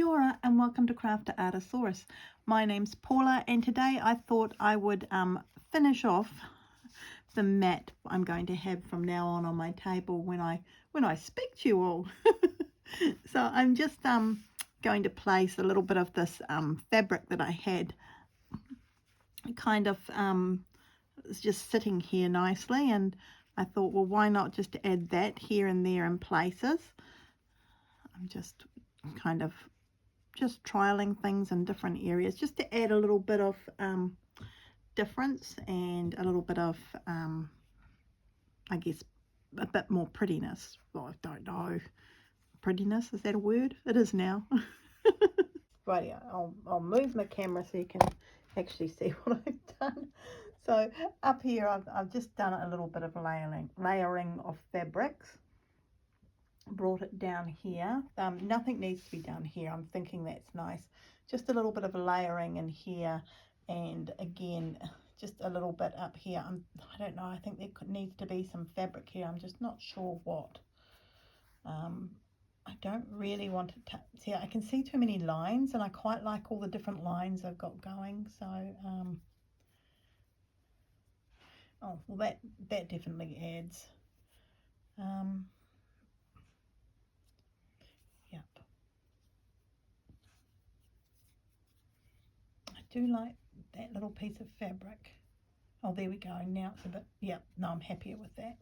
ora and welcome to Craft Artosaurus. My name's Paula and today I thought I would finish off the mat I'm going to have from now on my table when I speak to you all. So I'm just going to place a little bit of this fabric that I had kind of just sitting here nicely, and I thought, well, why not just add that here and there in places. I'm just kind of just trialing things in different areas just to add a little bit of difference and a little bit of I guess a bit more prettiness. Well, I don't know, prettiness, is that a word? It is now. Right, yeah, I'll move my camera so you can actually see what I've done. So up here I've just done a little bit of layering of fabrics. Brought it down here. Nothing needs to be done here. I'm thinking that's nice. Just a little bit of layering in here, and again just a little bit up here. I don't know, I think there needs to be some fabric here. I'm just not sure what. I don't really want to see, I can see too many lines, and I quite like all the different lines I've got going. So oh well, that definitely adds. Yep, I do like that little piece of fabric. Oh, there we go. Now it's a bit, yep, no, I'm happier with that.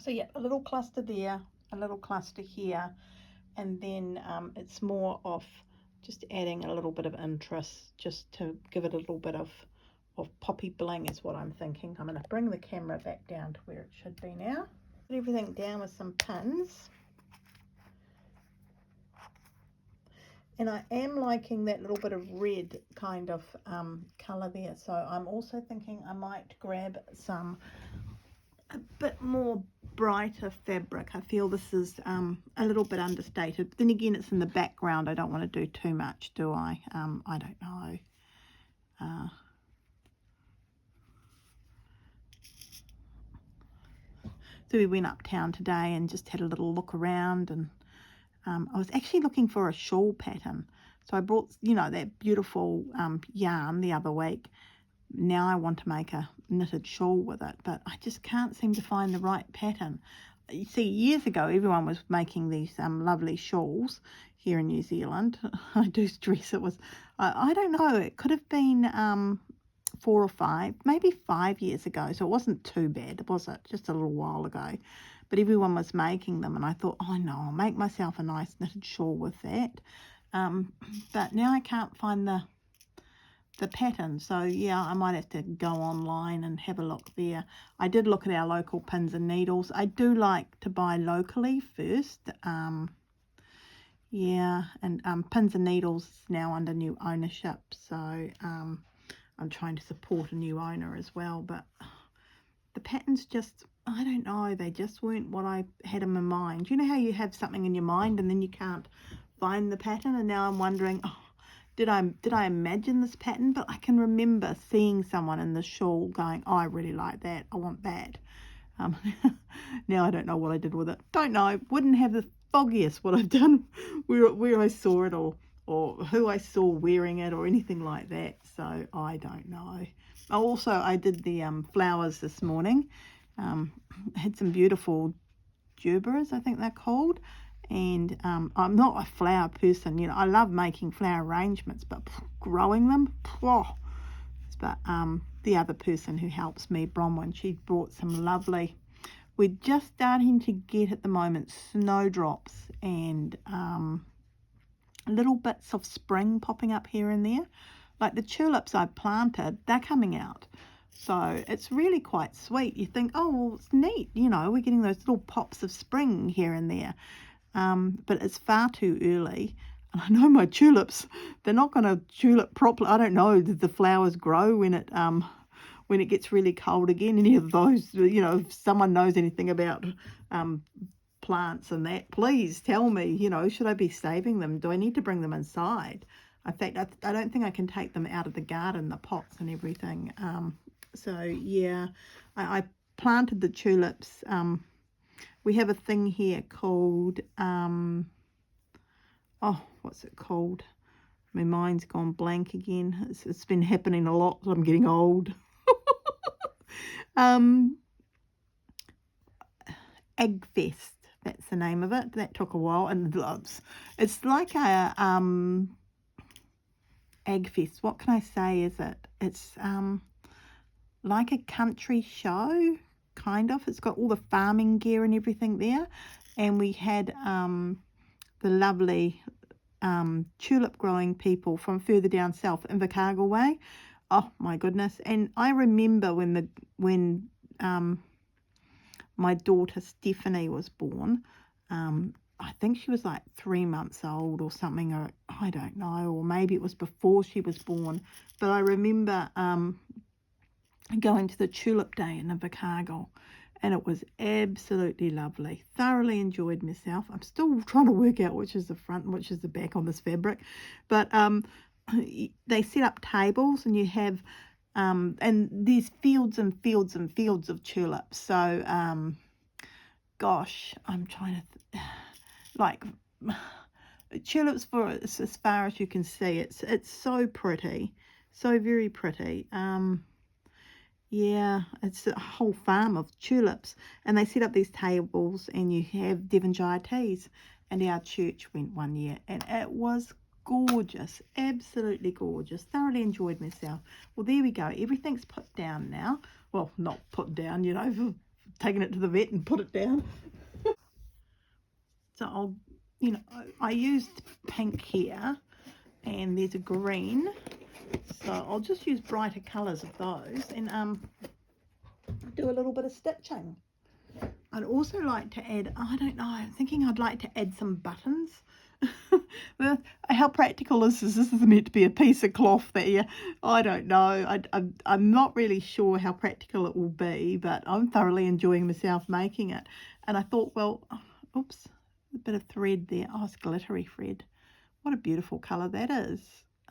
So yeah, a little cluster there, a little cluster here, and then it's more of just adding a little bit of interest, just to give it a little bit of poppy bling is what I'm thinking. I'm going to bring the camera back down to where it should be now. Put everything down with some pins. And I am liking that little bit of red kind of colour there. So I'm also thinking I might grab a bit more brighter fabric. I feel this is a little bit understated. But then again, it's in the background. I don't want to do too much, do I? I don't know. So we went uptown today and just had a little look around, and I was actually looking for a shawl pattern. So I brought, you know, that beautiful yarn the other week. Now I want to make a knitted shawl with it, but I just can't seem to find the right pattern. You see, years ago everyone was making these lovely shawls here in New Zealand. I do stress it was, I don't know, it could have been 4 or 5, maybe 5 years ago, so it wasn't too bad, was it? Just a little while ago. But everyone was making them, and I thought, oh no, I'll make myself a nice knitted shawl with that. But now I can't find the pattern, so yeah, I might have to go online and have a look there. I did look at our local pins and needles. I do like to buy locally first. Yeah, and pins and needles is now under new ownership, so I'm trying to support a new owner as well, but the patterns just, I don't know, they just weren't what I had in my mind. You know how you have something in your mind and then you can't find the pattern, and now I'm wondering, oh, did I imagine this pattern? But I can remember seeing someone in the shawl going, oh, I really like that, I want that. Now I don't know what I did with it. Don't know, wouldn't have the foggiest what I've done, where I saw it, or who I saw wearing it, or anything like that. So I don't know. Also, I did the flowers this morning. Had some beautiful gerberas, I think they're called. And I'm not a flower person, you know. I love making flower arrangements, but growing them, but the other person who helps me, Bronwyn, she brought some lovely, we're just starting to get at the moment snowdrops and little bits of spring popping up here and there. Like the tulips I've planted, they're coming out. So it's really quite sweet. You think, oh, well, it's neat, you know, we're getting those little pops of spring here and there. But it's far too early. And I know my tulips, they're not going to tulip properly. I don't know, did the flowers grow when it gets really cold again? Any of those, you know, if someone knows anything about plants and that, please tell me, you know, should I be saving them? Do I need to bring them inside? In fact, I don't think I can take them out of the garden, the pots and everything. So yeah, I planted the tulips. We have a thing here called oh, what's it called? My mind's gone blank again. It's been happening a lot. I'm getting old. um, Eggfest. That's the name of it. That took a while, and it's like a Eggfest. What can I say? Is it? It's like a country show, kind of. It's got all the farming gear and everything there, and we had the lovely tulip growing people from further down south, Invercargill way. Oh my goodness! And I remember when my daughter Stephanie was born. I think she was like 3 months old or something, or I don't know, or maybe it was before she was born. But I remember going to the Tulip Day in Invercargill, and it was absolutely lovely. Thoroughly enjoyed myself. I'm still trying to work out which is the front and which is the back on this fabric, but they set up tables, and you have and there's fields and fields and fields of tulips. So gosh, I'm trying to like tulips for as far as you can see. It's so pretty, so very pretty. Yeah, it's a whole farm of tulips, and they set up these tables, and you have Devonshire teas. And our church went one year, and it was gorgeous, absolutely gorgeous. Thoroughly enjoyed myself. Well, there we go. Everything's put down now. Well, not put down, you know, taking it to the vet and put it down. So I used pink here, and there's a green. So I'll just use brighter colours of those, and do a little bit of stitching. I'd also like to add, I don't know, I'm thinking I'd like to add some buttons. Well, how practical is this? This is meant to be a piece of cloth there. I don't know. I'm not really sure how practical it will be, but I'm thoroughly enjoying myself making it. And I thought, well, oops, a bit of thread there. Oh, it's glittery thread. What a beautiful colour that is.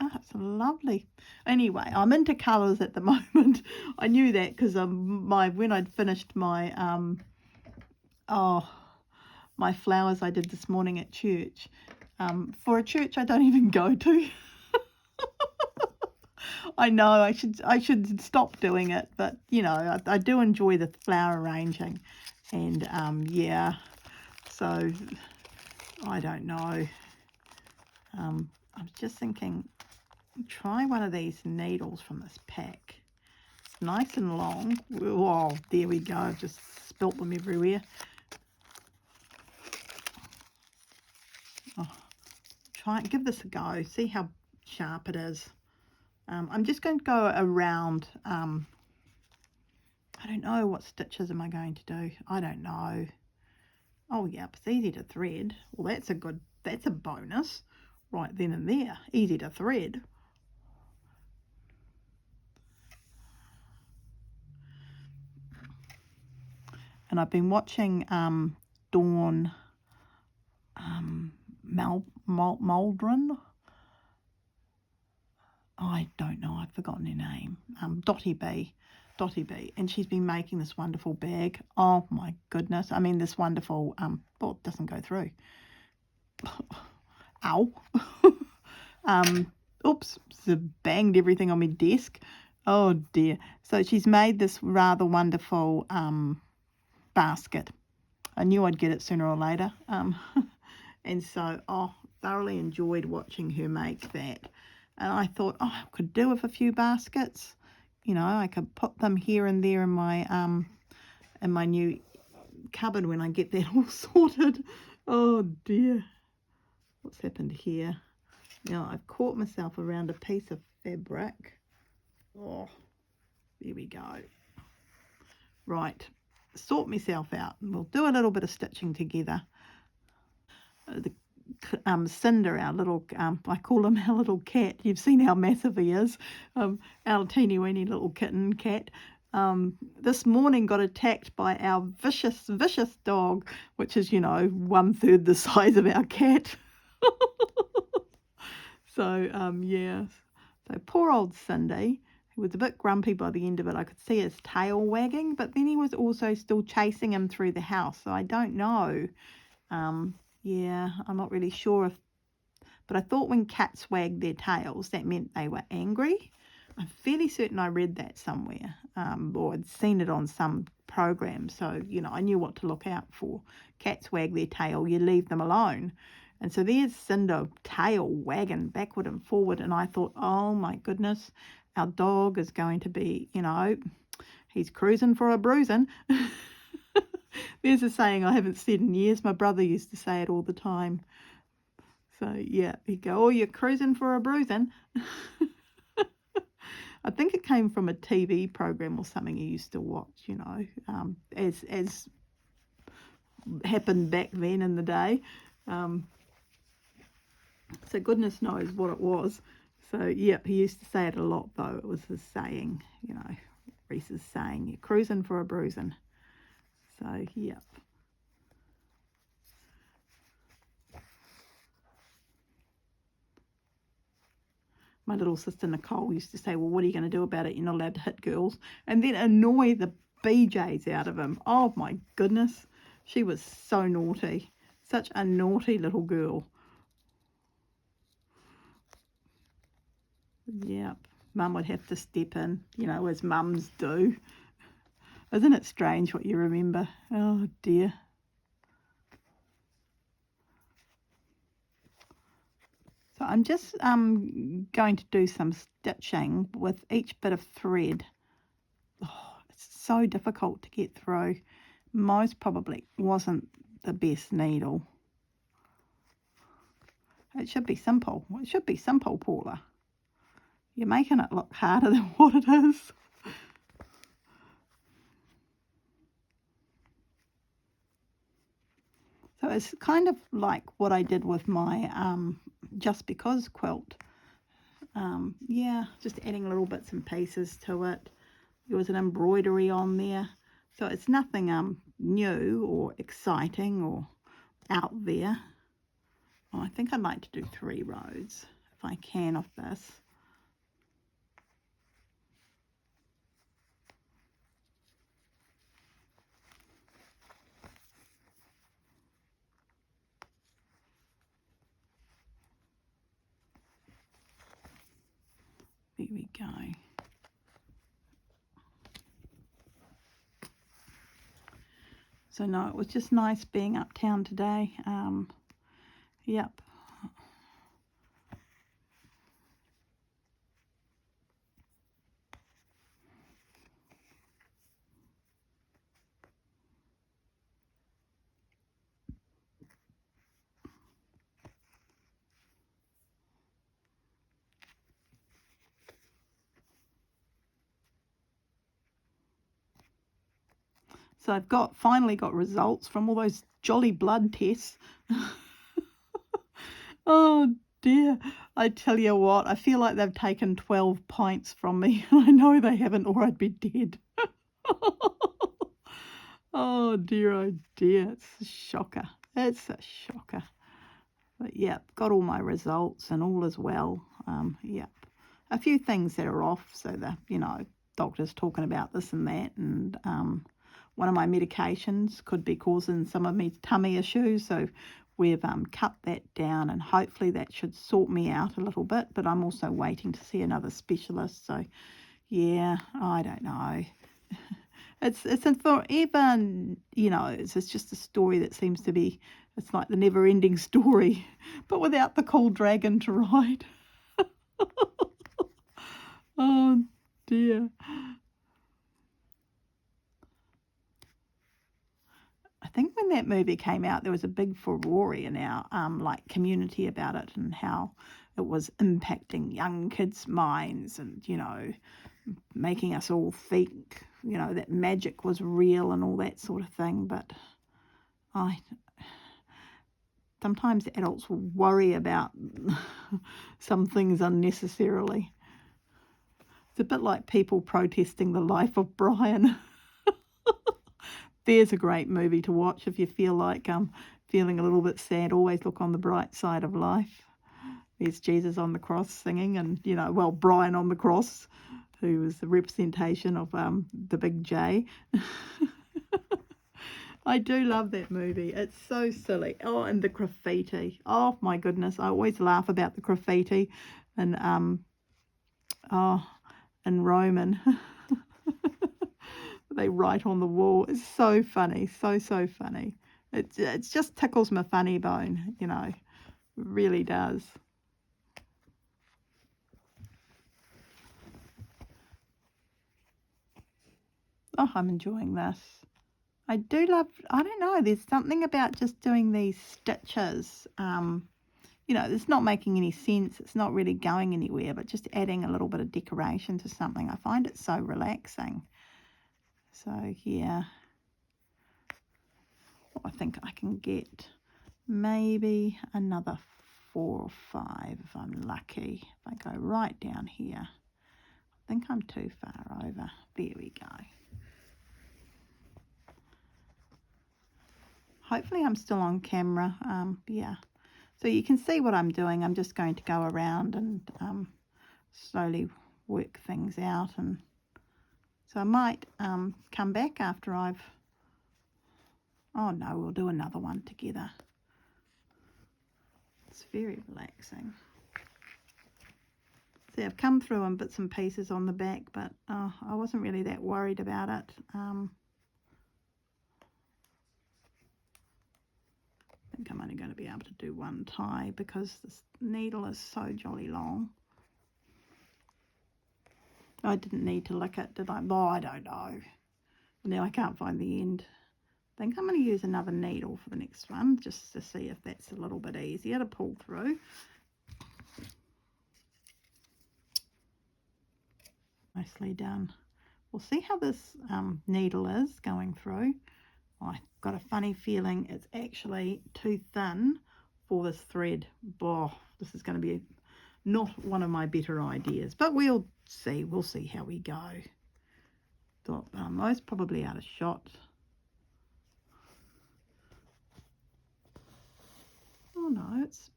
Oh, it's lovely. Anyway, I'm into colours at the moment. I knew that because when I'd finished my my flowers I did this morning at church. For a church I don't even go to. I know I should stop doing it, but you know I do enjoy the flower arranging, and yeah. So I don't know. I was just thinking, try one of these needles from this pack. It's nice and long. Oh, there we go. I've just spilt them everywhere. Oh, try and give this a go. See how sharp it is. I'm just going to go around. I don't know what stitches am I going to do. I don't know. Oh, yep, it's easy to thread. Well, that's a bonus right then and there. Easy to thread. And I've been watching Dawn Maldron. I don't know, I've forgotten her name. Dottie B, and she's been making this wonderful bag. Oh my goodness! I mean, this wonderful. Oh, it doesn't go through. Ow. Oops, banged everything on my desk. Oh dear. So she's made this rather wonderful basket. I knew I'd get it sooner or later. And so, thoroughly enjoyed watching her make that. And I thought, I could do with a few baskets. You know, I could put them here and there in my new cupboard when I get that all sorted. Oh dear. What's happened here? Now I've caught myself around a piece of fabric. Oh, there we go. Right, sort myself out, and we'll do a little bit of stitching together. The Cinder, our little, I call him our little cat. You've seen how massive he is. Our teeny weeny little kitten cat. This morning got attacked by our vicious dog, which is, you know, 1/3 the size of our cat. So, yeah. So poor old Cindy. He was a bit grumpy by the end of it. I could see his tail wagging, but then he was also still chasing him through the house. So I don't know. Yeah, I'm not really sure if But I thought when cats wagged their tails, that meant they were angry. I'm fairly certain I read that somewhere, or I'd seen it on some program. So, you know, I knew what to look out for. Cats wag their tail, you leave them alone. And so there's Cinder, tail wagging backward and forward. And I thought, oh my goodness, our dog is going to be, you know, he's cruising for a bruising. There's a saying I haven't said in years. My brother used to say it all the time. So, yeah, he'd go, oh, you're cruising for a bruising. I think it came from a TV program or something he used to watch, you know, as happened back then in the day. So goodness knows what it was. So, yeah, he used to say it a lot, though. It was his saying, you know, Reese's saying, you're cruising for a bruising. So, yeah. My little sister Nicole used to say, well, what are you going to do about it? You're not allowed to hit girls. And then annoy the BJs out of him. Oh, my goodness. She was so naughty. Such a naughty little girl. Yep. Mum would have to step in, you know, as mums do. Isn't it strange what you remember? Oh, dear. So I'm just going to do some stitching with each bit of thread. Oh, it's so difficult to get through. Most probably wasn't the best needle. It should be simple. It should be simple, Paula. You're making it look harder than what it is. So it's kind of like what I did with my Just Because quilt. Yeah, just adding little bits and pieces to it. There was an embroidery on there. So it's nothing new or exciting or out there. Oh, I think I'd like to do 3 rows if I can of this. There we go. So no, it was just nice being uptown today. Yep. So I've finally got results from all those jolly blood tests. Oh dear, I tell you what, I feel like they've taken 12 pints from me. I know they haven't, or I'd be dead. Oh dear, it's a shocker. It's a shocker. But yeah, got all my results and all is well. Yep. A few things that are off, so the, you know, doctor's talking about this and that, and one of my medications could be causing some of me tummy issues, so we've cut that down, and hopefully that should sort me out a little bit. But I'm also waiting to see another specialist, so yeah, I don't know. It's a forever, you know, it's just a story that seems to be, it's like the never-ending story, but without the cool dragon to ride. Oh dear. I think when that movie came out, there was a big furore in our like community about it, and how it was impacting young kids' minds, and, you know, making us all think, you know, that magic was real and all that sort of thing. But sometimes adults will worry about some things unnecessarily. It's a bit like people protesting the life of Brian. There's a great movie to watch if you feel like feeling a little bit sad. Always look on the bright side of life. There's Jesus on the cross singing, and, you know, well, Brian on the cross, who was the representation of the big J. I do love that movie. It's so silly. Oh, and the graffiti. Oh my goodness, I always laugh about the graffiti, and and Roman. They write on the wall. It's so funny, so funny. It just tickles my funny bone, you know. It really does. Oh, I'm enjoying this. I do love, I don't know, there's something about just doing these stitches. You know, it's not making any sense. It's not really going anywhere, but just adding a little bit of decoration to something. I find it so relaxing. So, yeah. Well, I think I can get maybe another 4 or 5 if I'm lucky. If I go right down here. I think I'm too far over. There we go. Hopefully I'm still on camera. Yeah. So you can see what I'm doing. I'm just going to go around and slowly work things out. And so I might come back after I've... Oh no, we'll do another one together. It's very relaxing. See, I've come through in bits and pieces on the back, but I wasn't really that worried about it. I think I'm only going to be able to do one tie because this needle is so jolly long. I didn't need to lick it, did I? Oh, I don't know. Now I can't find the end. I think I'm going to use another needle for the next one just to see if that's a little bit easier to pull through. Nicely done. We'll see how this needle is going through. I've got a funny feeling it's actually too thin for this thread. Oh, this is going to be not one of my better ideas, but we'll see. We'll see how we go. Thought most probably out of shot. Oh no, it's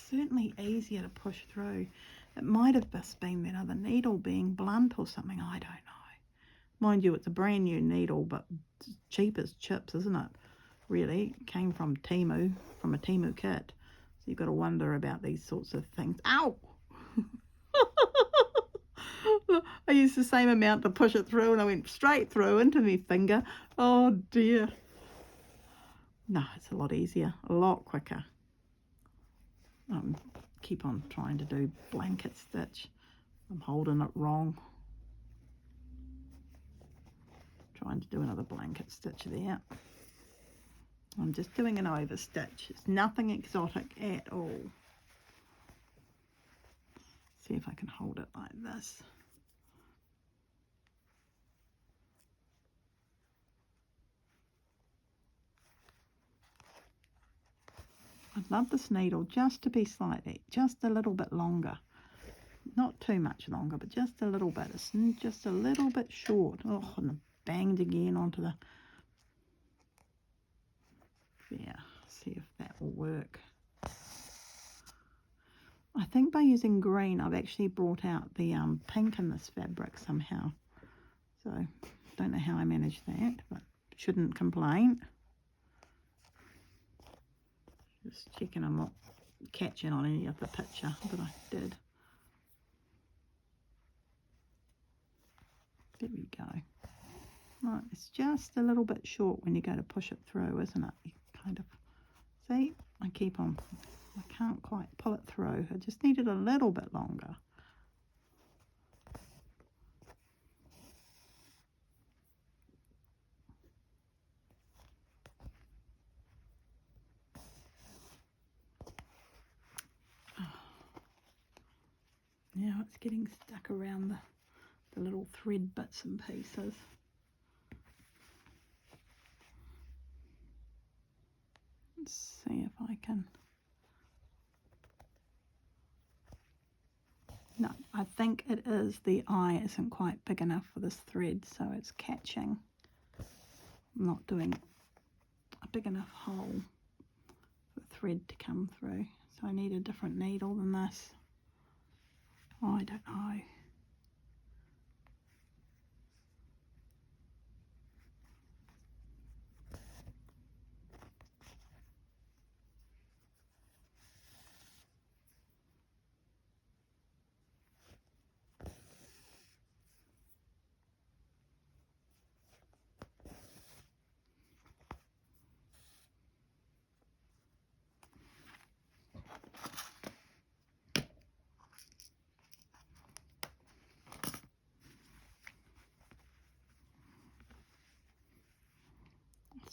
certainly easier to push through. It might have just been that other needle being blunt or something. I don't know. Mind you, it's a brand new needle, but cheap as chips, isn't it? Really, it came from Temu, from a Temu kit. So you've got to wonder about these sorts of things. Ow! I used the same amount to push it through and I went straight through into my finger. Oh dear. No, it's a lot easier, a lot quicker. Keep on trying to do blanket stitch. I'm holding it wrong. Trying to do another blanket stitch there. I'm just doing an over stitch. It's nothing exotic at all. See if I can hold it like this. I'd love this needle just to be slightly, just a little bit longer. Not too much longer, but just a little bit. It's just a little bit short. Oh, and I banged again onto the... Yeah, see if that will work. I think by using green, I've actually brought out the pink in this fabric somehow. So, don't know how I managed that, but shouldn't complain. Just checking I'm not catching on any of the picture, but I did. There we go. Right, it's just a little bit short when you go to push it through, isn't it? You kind of, see, I keep on, I can't quite pull it through. I just need it a little bit longer. Now it's getting stuck around the little thread bits and pieces. Let's see if I can. No, I think it is the eye isn't quite big enough for this thread, so it's catching. I'm not doing a big enough hole for the thread to come through, so I need a different needle than this. Oh, I don't know.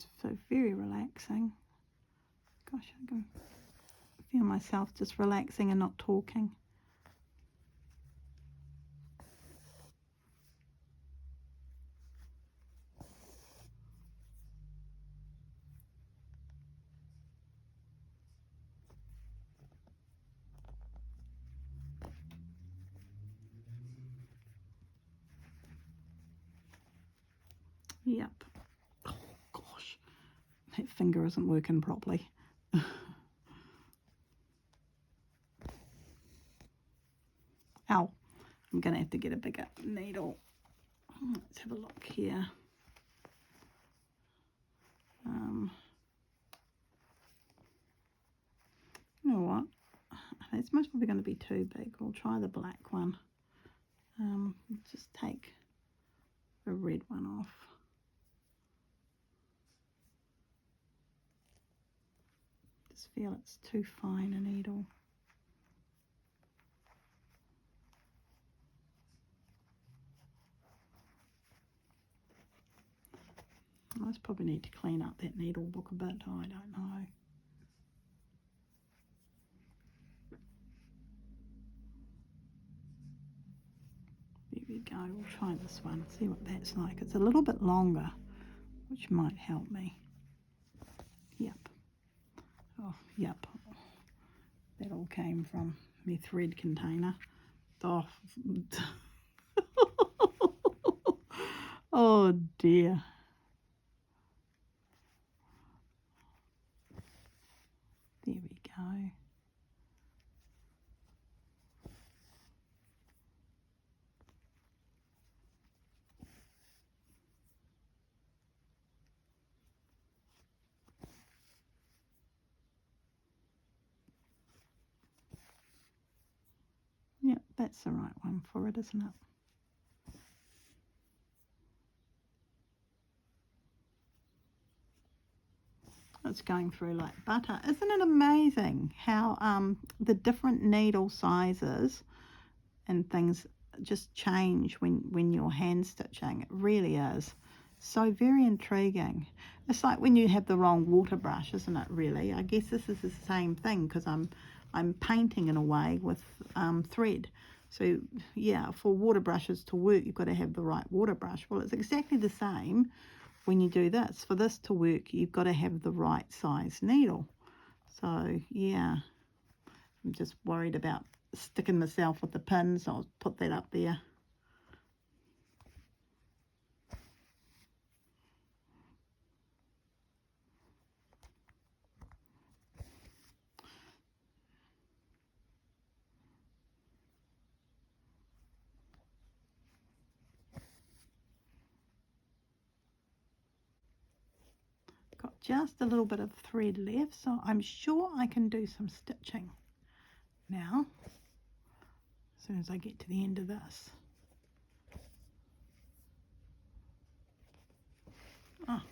It's so very relaxing. Gosh, I can feel myself just relaxing and not talking. Yep. Oh gosh, that finger isn't working properly. Ow, I'm gonna have to get a bigger needle. Let's have a look here. You know what? It's most probably going to be too big. We'll try the black one. Just take the red one off. Just feel it's too fine a needle. I just probably need to clean up that needle book a bit. I don't know. There we go. We'll try this one. See what that's like. It's a little bit longer, which might help me. Yep. Oh, yep. That all came from my thread container. Oh, oh dear. There we go. Yep, that's the right one for it, isn't it? It's going through like butter. Isn't it amazing how the different needle sizes and things just change when you're hand stitching? It really is. So very intriguing. It's like when you have the wrong water brush, isn't it, really? I guess this is the same thing because I'm painting in a way with thread. So yeah, for water brushes to work, you've got to have the right water brush. Well, it's exactly the same when you do this. For this to work, you've got to have the right size needle. So yeah, I'm just worried about sticking myself with the pins. I'll put that up there. Got just a little bit of thread left, so I'm sure I can do some stitching now as soon as I get to the end of this. Oh.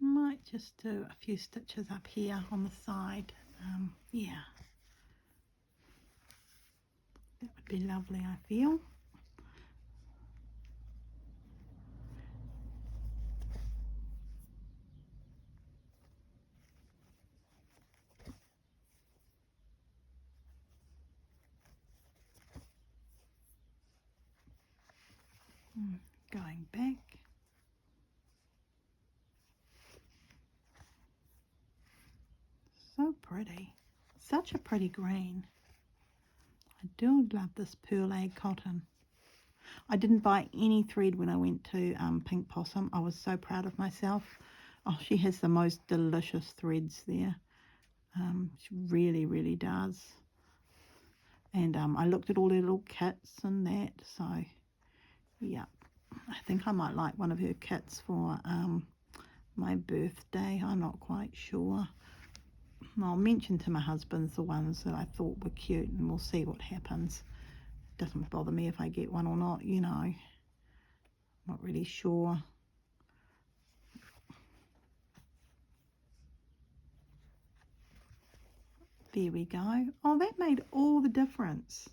Might just do a few stitches up here on the side. Yeah, that would be lovely, I feel. Going back. So pretty. Such a pretty green. I do love this Pearl Egg cotton. I didn't buy any thread when I went to Pink Possum. I was so proud of myself. Oh, she has the most delicious threads there. She really, really does. And I looked at all their little kits and that. So, yeah. I think I might like one of her kits for my birthday. I'm not quite sure. I'll mention to my husband the ones that I thought were cute, and we'll see what happens. It doesn't bother me if I get one or not, you know. Not really sure. There we go. Oh, that made all the difference.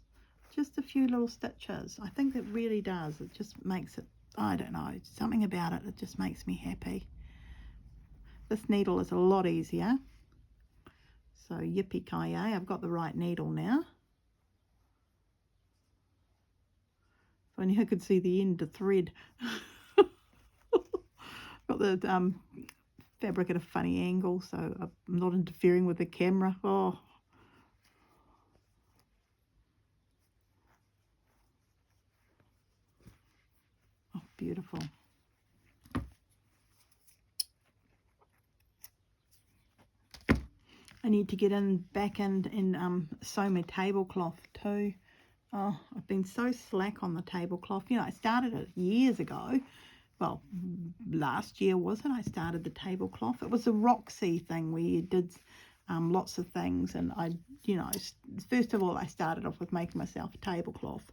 just a few little stitches. I think it really does. It just makes it, I don't know, something about it, it just makes me happy. This needle is a lot easier. So yippee-ki-yay, I've got the right needle now. If only I could see the end of thread. Got the fabric at a funny angle, so I'm not interfering with the camera. Oh, beautiful. I need to get back and sew my tablecloth too. Oh, I've been so slack on the tablecloth. You know, I started it years ago. Well, last year, was it? I started the tablecloth. It was a Roxy thing where you did lots of things. And I, you know, first of all, I started off with making myself a tablecloth.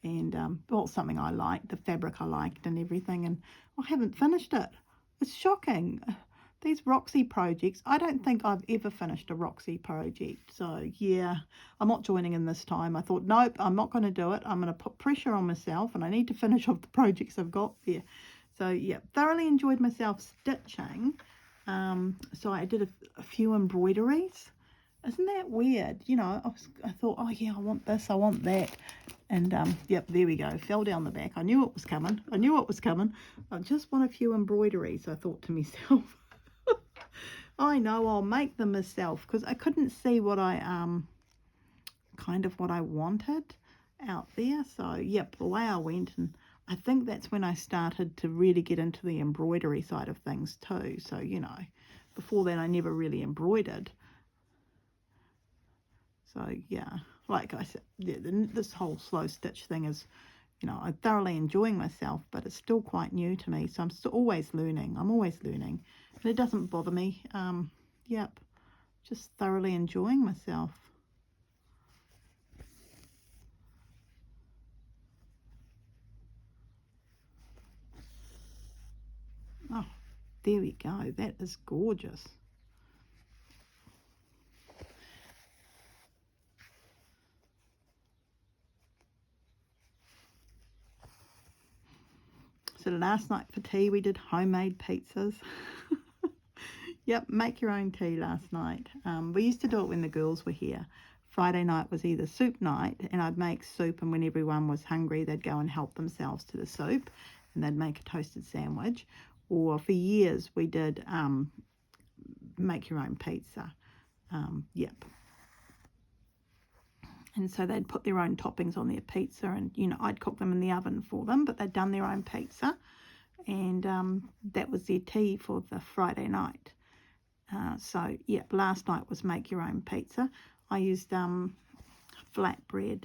And, well, something I liked, the fabric I liked and everything. And I haven't finished it. It's shocking. These Roxy projects, I don't think I've ever finished a Roxy project. So, yeah, I'm not joining in this time. I thought, nope, I'm not going to do it. I'm going to put pressure on myself and I need to finish off the projects I've got there. So, yeah, thoroughly enjoyed myself stitching. So I did a few embroideries. Isn't that weird? You know, I thought, oh, yeah, I want this, I want that. And, yep, there we go. Fell down the back. I knew it was coming. I knew it was coming. I just want a few embroideries, I thought to myself. I know I'll make them myself because I couldn't see what I kind of what I wanted out there. So yep, away I went, and I think that's when I started to really get into the embroidery side of things too. So, you know, before that I never really embroidered. So yeah, like I said, yeah, this whole slow stitch thing is, you know, I'm thoroughly enjoying myself, but it's still quite new to me. So I'm still always learning. I'm always learning. And it doesn't bother me. Yep, just thoroughly enjoying myself. Oh, there we go. That is gorgeous. So last night for tea we did homemade pizzas. Yep, make your own tea last night. We used to do it when the girls were here. Friday night was either soup night, and I'd make soup, and when everyone was hungry they'd go and help themselves to the soup and they'd make a toasted sandwich. Or for years we did make your own pizza. Yep. And so they'd put their own toppings on their pizza, and, you know, I'd cook them in the oven for them, but they'd done their own pizza. And that was their tea for the Friday night. So, yeah, last night was make your own pizza. I used flatbread,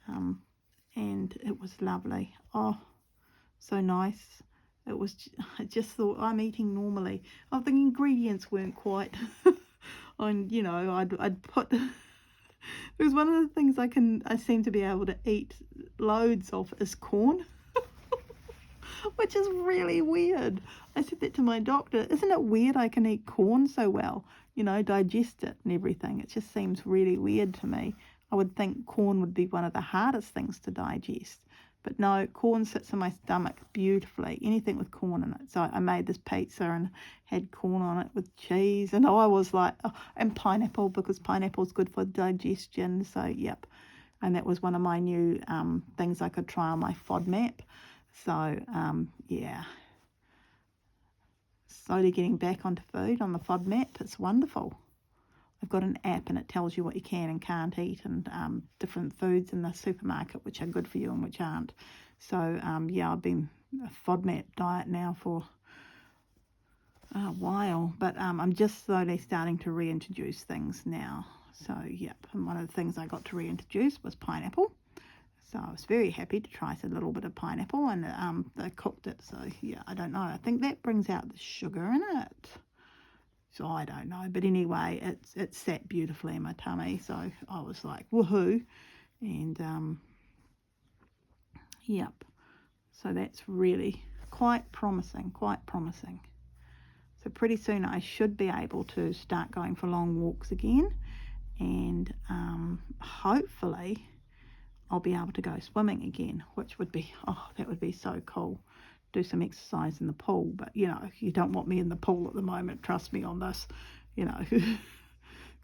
and it was lovely. Oh, so nice. It was, I just thought I'm eating normally. Oh, the ingredients weren't quite on, you know, I'd put, it was one of the things I seem to be able to eat loads of is corn. Which is really weird. I said that to my doctor. Isn't it weird I can eat corn so well? You know, digest it and everything. It just seems really weird to me. I would think corn would be one of the hardest things to digest. But no, corn sits in my stomach beautifully. Anything with corn in it. So I made this pizza and had corn on it with cheese. And I was like, oh, and pineapple, because pineapple's good for digestion. So, yep. And that was one of my new things I could try on my FODMAP. So, yeah, slowly getting back onto food on the FODMAP. It's wonderful. I've got an app and it tells you what you can and can't eat, and different foods in the supermarket which are good for you and which aren't. So, yeah, I've been a FODMAP diet now for a while, but I'm just slowly starting to reintroduce things now. So, yep, and one of the things I got to reintroduce was pineapple. So I was very happy to try a little bit of pineapple, and I cooked it. So, yeah, I don't know. I think that brings out the sugar in it. So I don't know. But anyway, it sat beautifully in my tummy. So I was like, woohoo. And, yep. So that's really quite promising, quite promising. So pretty soon I should be able to start going for long walks again. And hopefully I'll be able to go swimming again, which would be, oh, that would be so cool. Do some exercise in the pool, but you know, you don't want me in the pool at the moment, trust me on this, you know.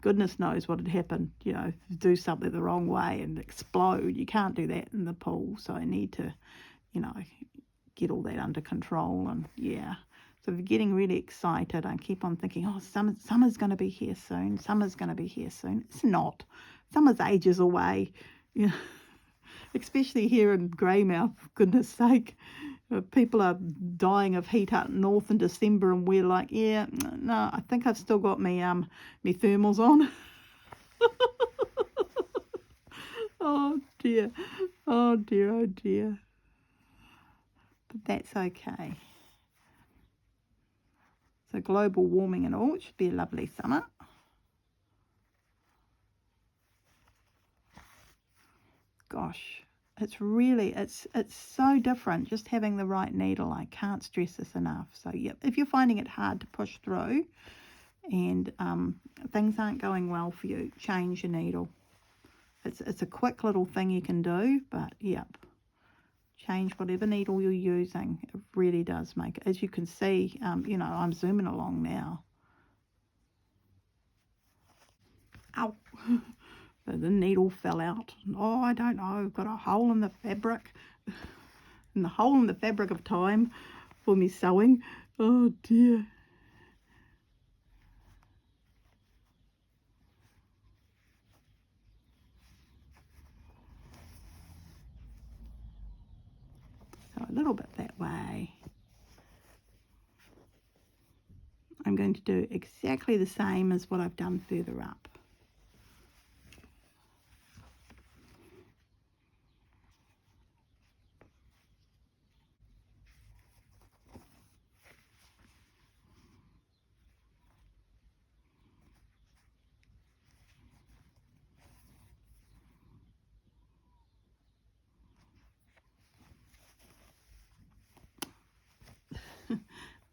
Goodness knows what had happened, you know, do something the wrong way and explode. You can't do that in the pool, so I need to, you know, get all that under control. And yeah, so getting really excited. I keep on thinking, oh, summer's going to be here soon. Summer's going to be here soon. It's not. Summer's ages away. Yeah, especially here in Greymouth, for goodness sake. People are dying of heat up north in December, and we're like, yeah, no, I think I've still got me thermals on. Oh dear, oh dear, oh dear. But that's okay. So global warming and all, it should be a lovely summer. Gosh, it's really, it's so different just having the right needle. I can't stress this enough. So yeah, if you're finding it hard to push through and things aren't going well for you, change your needle. It's a quick little thing you can do, but yep, change whatever needle you're using. It really does make it. As you can see, you know, I'm zooming along now. Ow. The needle fell out. Oh, I don't know. I've got a hole in the fabric. In the hole in the fabric of time for me sewing. Oh dear. So a little bit that way. I'm going to do exactly the same as what I've done further up.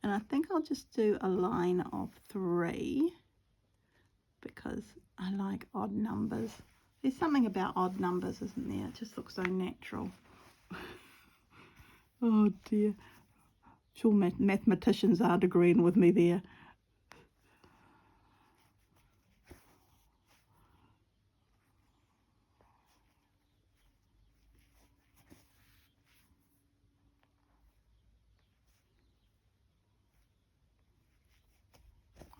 And I think I'll just do a line of 3 because I like odd numbers. There's something about odd numbers, isn't there? It just looks so natural. Oh dear. Sure, mathematicians aren't agreeing with me there.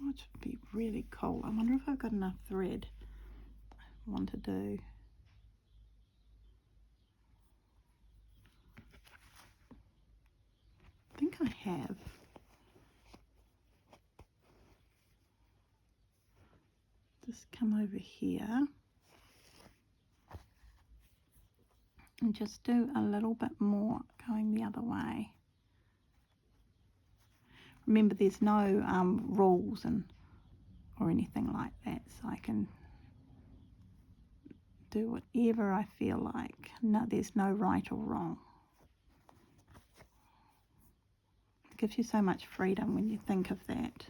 Oh, it should be really cool. I wonder if I've got enough thread I want to do. I think I have. Just come over here and just do a little bit more going the other way. Remember, there's no rules or anything like that, so I can do whatever I feel like. No, there's no right or wrong. It gives you so much freedom when you think of that.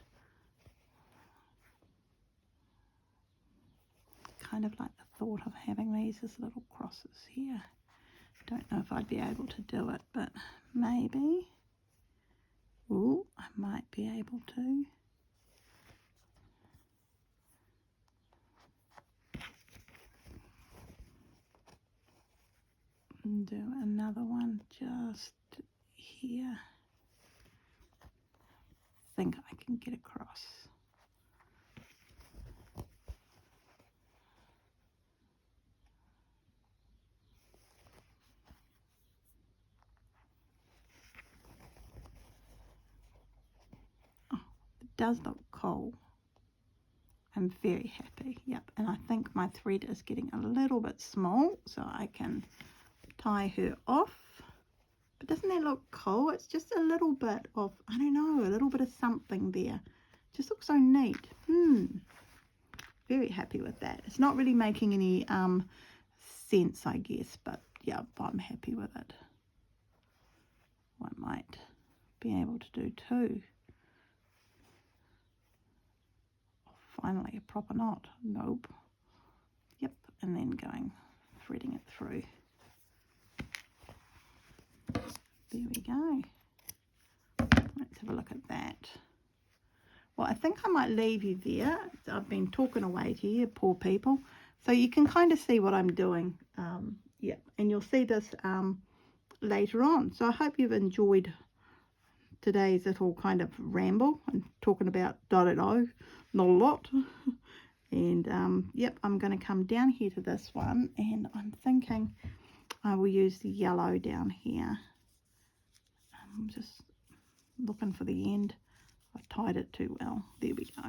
Kind of like the thought of having these as little crosses here. Don't know if I'd be able to do it, but maybe. Ooh, I might be able to. And do another one just here. I think I can get across. Oh, it does look cool. I'm very happy. Yep, and I think my thread is getting a little bit small, so I can tie her off. But doesn't that look cool? It's just a little bit of, I don't know, a little bit of something there. Just looks so neat. Very happy with that. It's not really making any sense, I guess, but yeah, I'm happy with it. I might be able to do 2. Finally, a proper knot. Nope. Yep, and then threading it through. there we go. Let's have a look at that. Well, I think I might leave you there. I've been talking away to you, poor people. So you can kind of see what I'm doing. Yeah, and you'll see this later on. So I hope you've enjoyed today's little kind of ramble and talking about .o, not a lot. And yep, I'm going to come down here to this one, and I'm thinking I will use the yellow down here. I'm just looking for the end. I've tied it too well. There we go.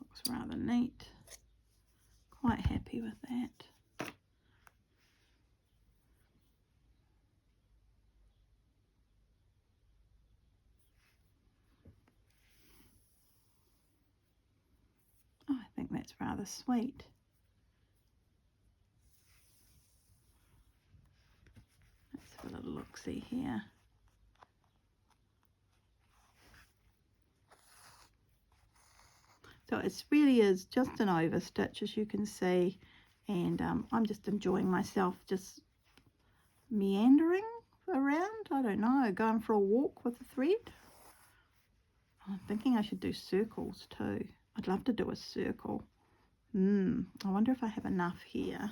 Looks rather neat. Quite happy with that. Oh, I think that's rather sweet. Let's have a little look-see here. So it really is just an overstitch, as you can see, and I'm just enjoying myself, just meandering around. I don't know, going for a walk with the thread. I'm thinking I should do circles too. I'd love to do a circle. I wonder if I have enough here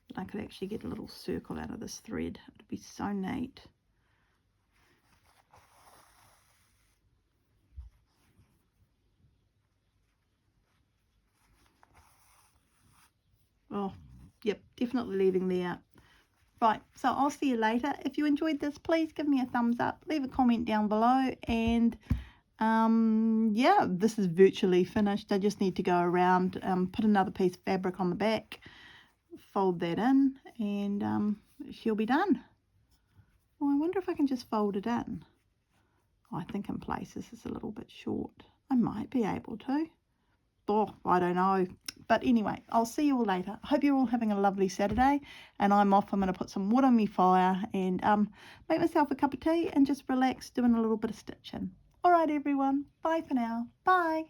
that I could actually get a little circle out of this thread. It'd be so neat. Oh, yep, definitely leaving there. Right, so I'll see you later. If you enjoyed this, please give me a thumbs up, leave a comment down below, and yeah, this is virtually finished. I just need to go around, put another piece of fabric on the back, fold that in, and she'll be done. Well, I wonder if I can just fold it in. Oh, I think in places it's a little bit short. I might be able to. Oh, I don't know. But anyway, I'll see you all later. I hope you're all having a lovely Saturday, and I'm off. I'm going to put some wood on my fire and make myself a cup of tea and just relax doing a little bit of stitching. All right, everyone. Bye for now. Bye.